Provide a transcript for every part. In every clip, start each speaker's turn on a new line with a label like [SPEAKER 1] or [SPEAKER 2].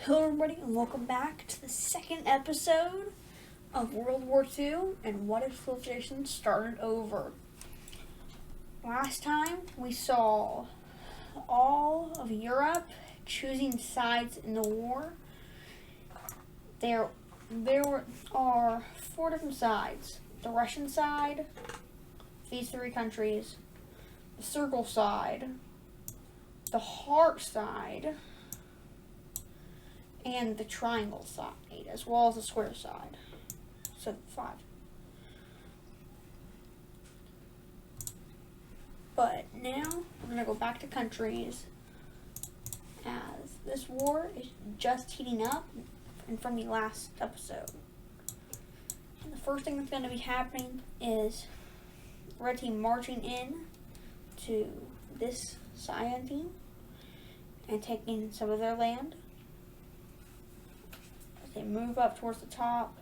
[SPEAKER 1] Hello, everybody, and welcome back to the second episode of World War II and What If Civilization Started Over. Last time, we saw all of Europe choosing sides in the war. There are four different sides. The Russian side, these three countries, the Circle side, the Heart side, and the triangle side, as well as the square side. So 5. But now we're going to go back to countries, as this war is just heating up and from the last episode. And the first thing that's going to be happening is Red Team marching in to this Cyan team and taking some of their land. They move up towards the top.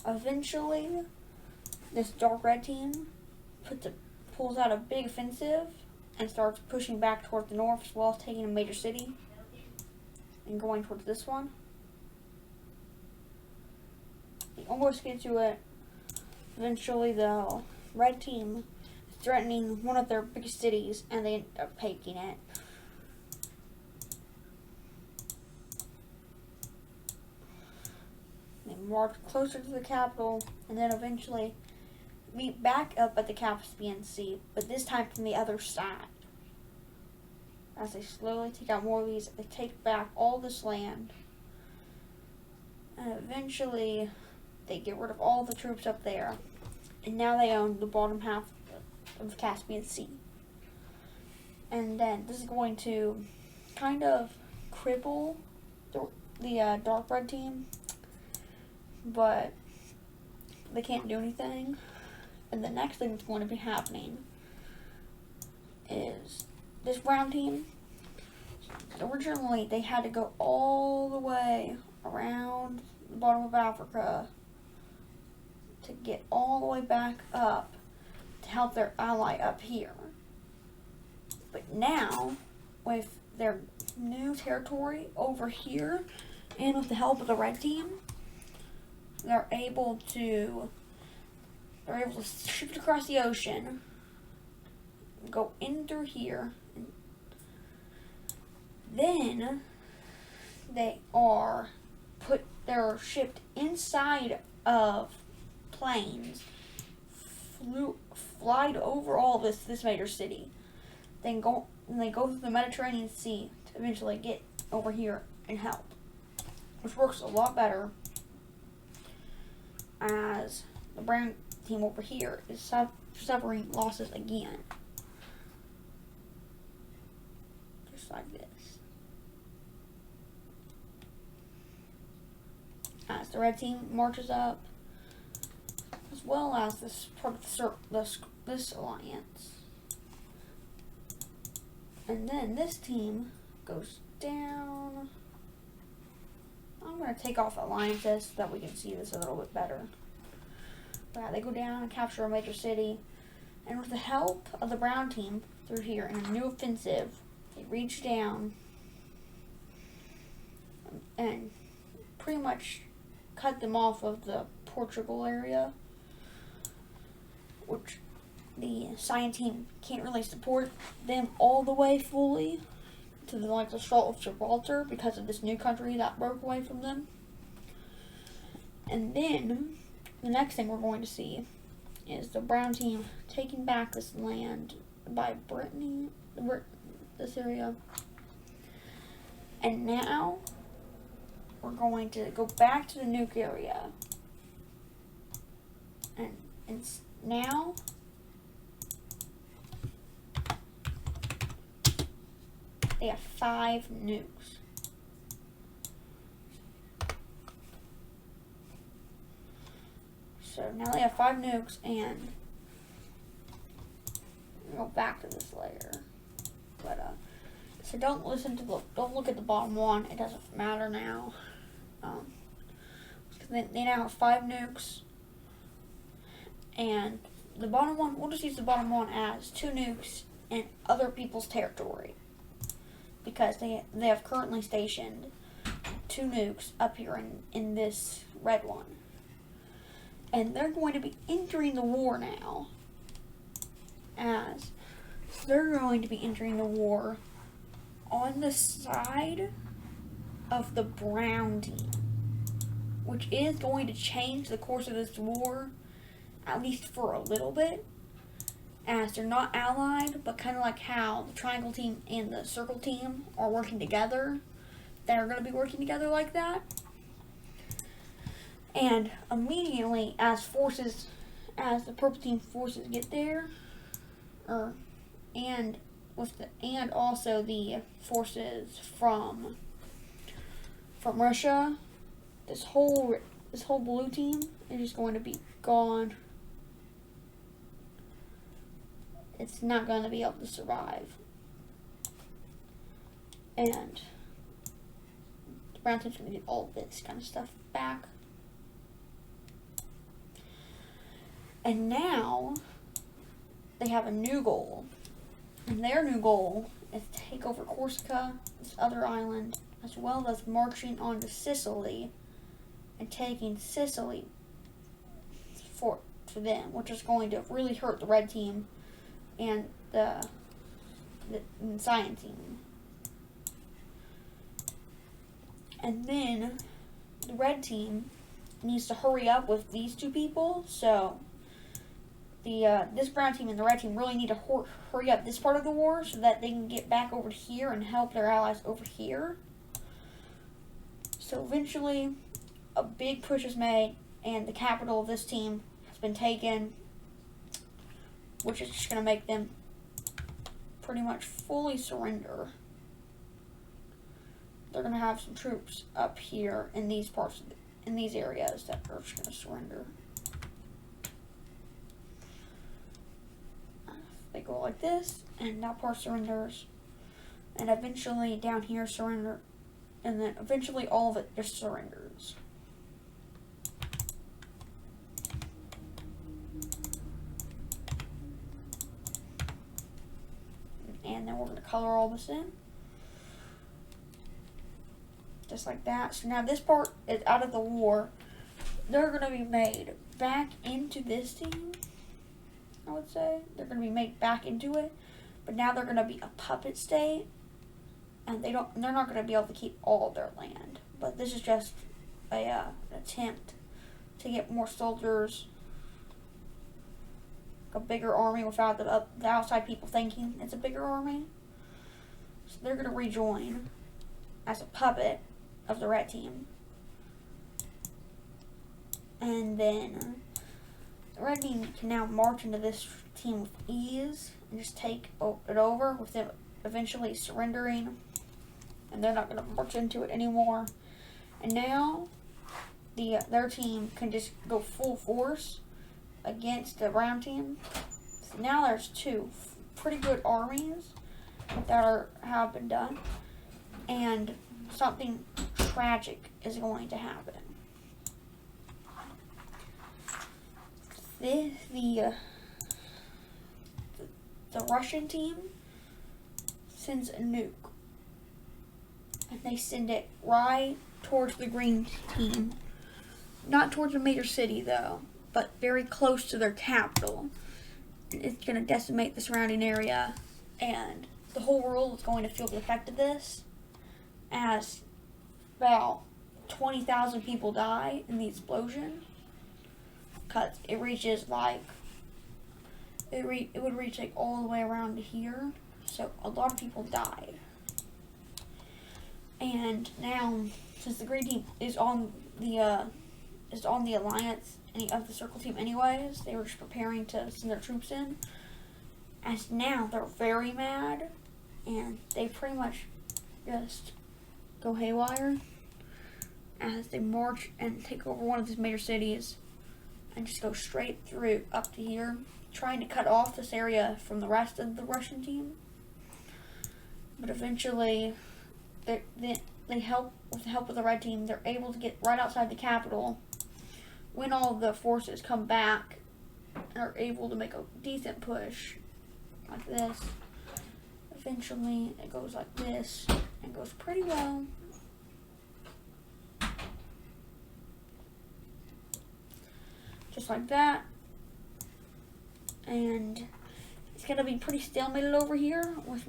[SPEAKER 1] Eventually, this dark red team pulls out a big offensive and starts pushing back towards the north, as well as taking a major city and going towards this one. They almost get to it. Eventually, the red team is threatening one of their biggest cities, and they end up taking it. March closer to the capital, and then eventually meet back up at the Caspian Sea, but this time from the other side. As they slowly take out more of these, they take back all this land, and eventually they get rid of all the troops up there, and now they own the bottom half of the Caspian Sea. And then this is going to kind of cripple the dark red team, but they can't do anything. And the next thing that's going to be happening is this brown team. Originally, they had to go all the way around the bottom of Africa to get all the way back up to help their ally up here. But now, with their new territory over here, and with the help of the red team, they're able to shift across the ocean, go in through here, and then they're shipped inside of planes, flied over all this major city, they go through the Mediterranean Sea to eventually get over here and help, which works a lot better, as the brown team over here is suffering losses again. Just like this. As the red team marches up, as well as this part of this alliance. And then this team goes down. I'm going to take off alliances so that we can see this a little bit better. But they go down and capture a major city. And with the help of the brown team through here in a new offensive, they reach down and pretty much cut them off of the Portugal area, which the Cyan team can't really support them all the way fully to the Strait of Gibraltar because of this new country that broke away from them. And then the next thing we're going to see is the brown team taking back this land by Brittany, this area. And now we're going to go back to the nuke area. And now they have 5 nukes. So now they have 5 nukes, and we'll go back to this layer. But so don't look at the bottom one. It doesn't matter now. They now have 5 nukes, and the bottom one, we'll just use the bottom one as 2 nukes in other people's territory, because they have currently stationed 2 nukes up here in this red one. And they're going to be entering the war now. As they're going to be entering the war on the side of the brown team, which is going to change the course of this war, at least for a little bit, as they're not allied, but kind of like how the triangle team and the circle team are working together. They're going to be working together like that. And immediately, as the purple team forces get there, and also the forces from Russia, this whole blue team is just going to be gone. It's not going to be able to survive. And the brown team's going to get all of this kind of stuff back. And now they have a new goal. And their new goal is to take over Corsica, this other island, as well as marching on to Sicily and taking Sicily for them, which is going to really hurt the red team and the cyan team. And then the red team needs to hurry up with these 2 people, so this brown team and the red team really need to hurry up this part of the war so that they can get back over here and help their allies over here. So eventually, a big push is made, and the capital of this team has been taken, which is just going to make them pretty much fully surrender. They're going to have some troops up here in these parts, in these areas that are just going to surrender. They go like this, and that part surrenders, and eventually down here surrender, and then eventually all of it just surrenders. And then we're going to color all this in. Just like that. So now this part is out of the war. They're going to be made back into this team, I would say. They're going to be made back into it. But now they're going to be a puppet state. And they're not going to be able to keep all of their land. But this is just an attempt to get more soldiers, a bigger army without the outside people thinking it's a bigger army. So they're going to rejoin as a puppet of the red team. And then the red team can now march into this team with ease and just take it over with them eventually surrendering. And they're not going to march into it anymore. And now their team can just go full force against the brown team. So now there's 2 pretty good armies that have been done. And something tragic is going to happen. The Russian team sends a nuke. And they send it right towards the green team. Not towards a major city, though, but very close to their capital. It's going to decimate the surrounding area, and the whole world is going to feel the effect of this, as about 20,000 people die in the explosion, because it reaches like, it would reach like all the way around to here, so a lot of people died. And now, since the green team is on the alliance of the circle team anyways, they were just preparing to send their troops in. As now they're very mad, and they pretty much just go haywire as they march and take over one of these major cities and just go straight through up to here, trying to cut off this area from the rest of the Russian team. But eventually, with the help of the red team, they're able to get right outside the capital. When all the forces come back and are able to make a decent push like this, eventually it goes like this. and goes pretty well. Just like that. And it's gonna be pretty stalemated over here with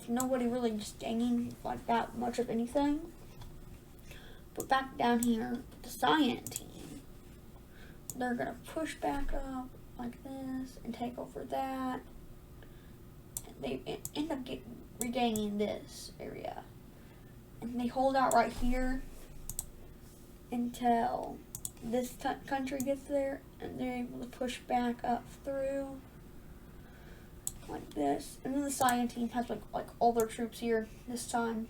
[SPEAKER 1] nobody really just gaining like that much of anything. But back down here, the Cyan team, they're gonna push back up like this and take over that. And they end up regaining this area. And they hold out right here until this country gets there, and they're able to push back up through like this. And then the Cyan team has like all their troops here this time.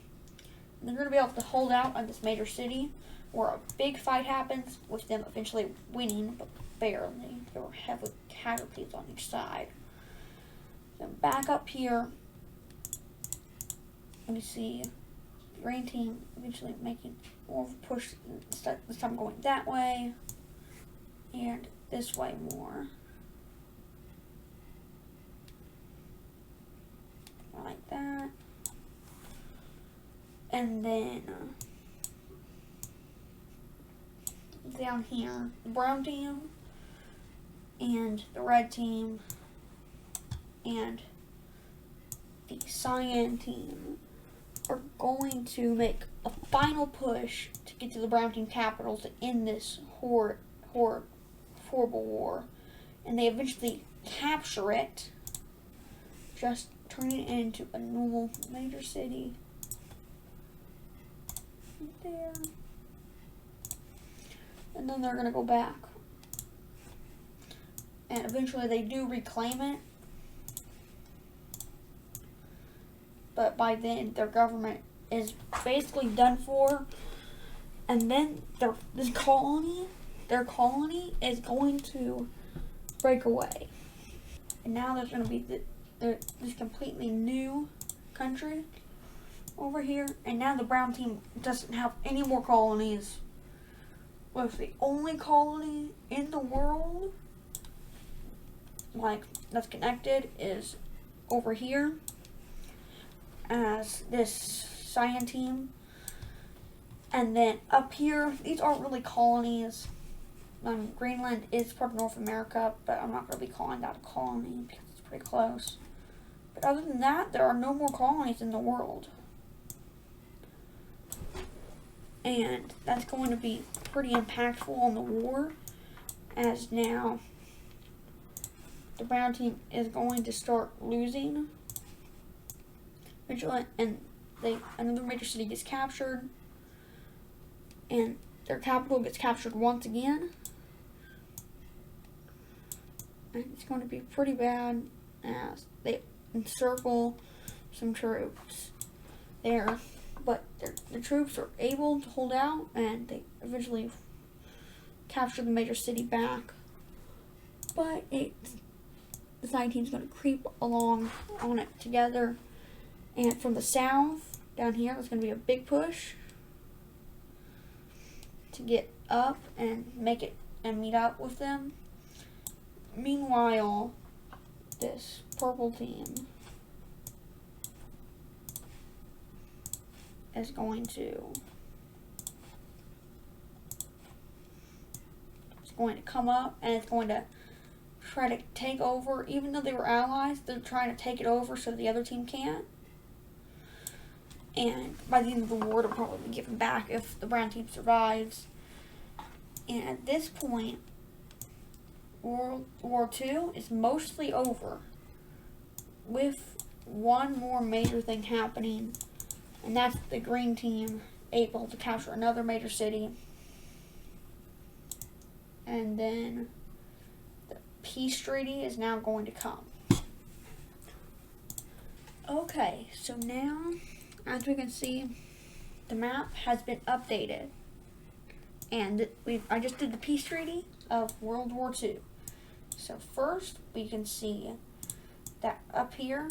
[SPEAKER 1] And they're going to be able to hold out on this major city where a big fight happens, with them eventually winning, but barely. There were heavy casualties on each side. Then back up here, we see the green team eventually making more of a push, this time going that way, and this way more. Like that. And then down here, the brown team and the red team and the Cyan team are going to make a final push to get to the brown team capital to end this horrible war. And they eventually capture it, just turning it into a normal major city. Right there. And then they're going to go back. And eventually they do reclaim it. But by then their government is basically done for. And then their colony is going to break away. And now there's going to be this completely new country over here. And now the brown team doesn't have any more colonies. With the only colony in the world that's connected is over here as this Cyan team. And then up here, these aren't really colonies. Greenland is part of North America, but I'm not going to be calling that a colony because it's pretty close. But other than that, there are no more colonies in the world. And that's going to be pretty impactful on the war, as now the brown team is going to start losing. And another major city gets captured, and their capital gets captured once again. And it's going to be pretty bad as they encircle some troops there. But the troops are able to hold out, and they eventually capture the major city back. But the Cyan team is going to creep along on it together. And from the south, down here, there's going to be a big push to get up and make it and meet up with them. Meanwhile, this purple team is going to come up, and it's going to try to take over. Even though they were allies, they're trying to take it over so the other team can't. And by the end of the war, it'll probably be given back if the brown team survives. And at this point, World War II is mostly over, with one more major thing happening, and that's the green team able to capture another major city. And then the peace treaty is now going to come. Okay, so now, as we can see, the map has been updated. And I just did the peace treaty of World War II. So first, we can see that up here,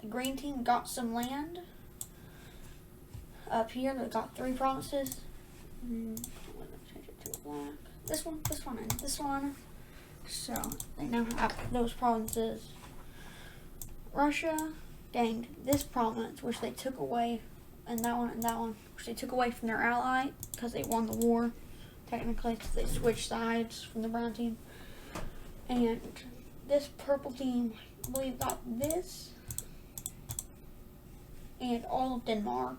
[SPEAKER 1] the green team got some land. Up here, they got 3 provinces. Change it to black. This one, and this one. So they now have those provinces. Russia gained this province, which they took away, and that one, which they took away from their ally because they won the war. Technically, because they switched sides from the brown team. And this purple team, I believe, got this and all of Denmark.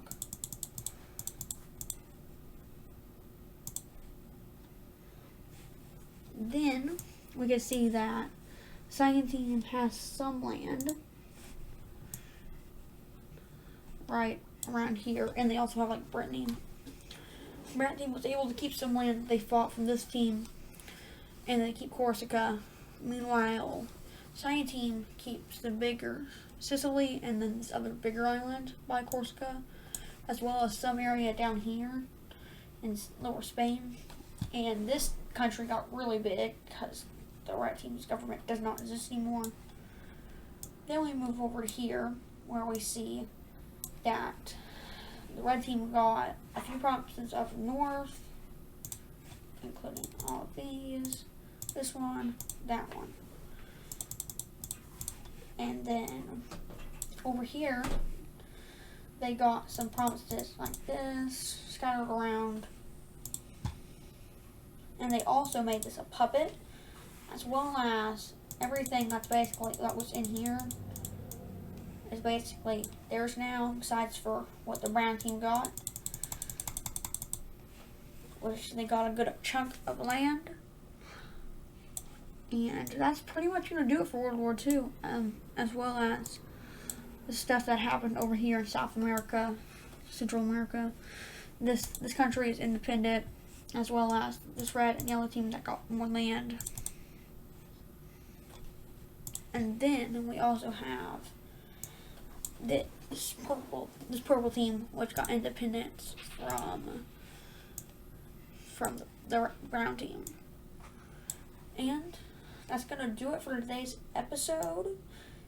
[SPEAKER 1] Then we can see that second team has some land right around here, and they also have like Brittany. Brown team was able to keep some land that they fought from this team, and they keep Corsica. Meanwhile, second team keeps the bigger Sicily and then this other bigger island by Corsica, as well as some area down here in lower Spain. And this country got really big because the red team's government does not exist anymore. Then we move over to here, where we see that the red team got a few provinces up north, including all of these, this one, that one. And then over here, they got some provinces like this, scattered around. And they also made this a puppet, as well as everything that was in here is basically theirs now, besides for what the brown team got, which they got a good chunk of land. And that's pretty much going to do it for World War II, as well as the stuff that happened over here in South America, Central America. This country is independent, as well as this red and yellow team that got more land. And then we also have this purple team, which got independence from the brown team. And that's going to do it for today's episode.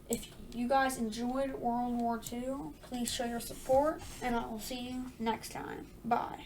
[SPEAKER 1] If you guys enjoyed World War II, please show your support, and I will see you next time. Bye.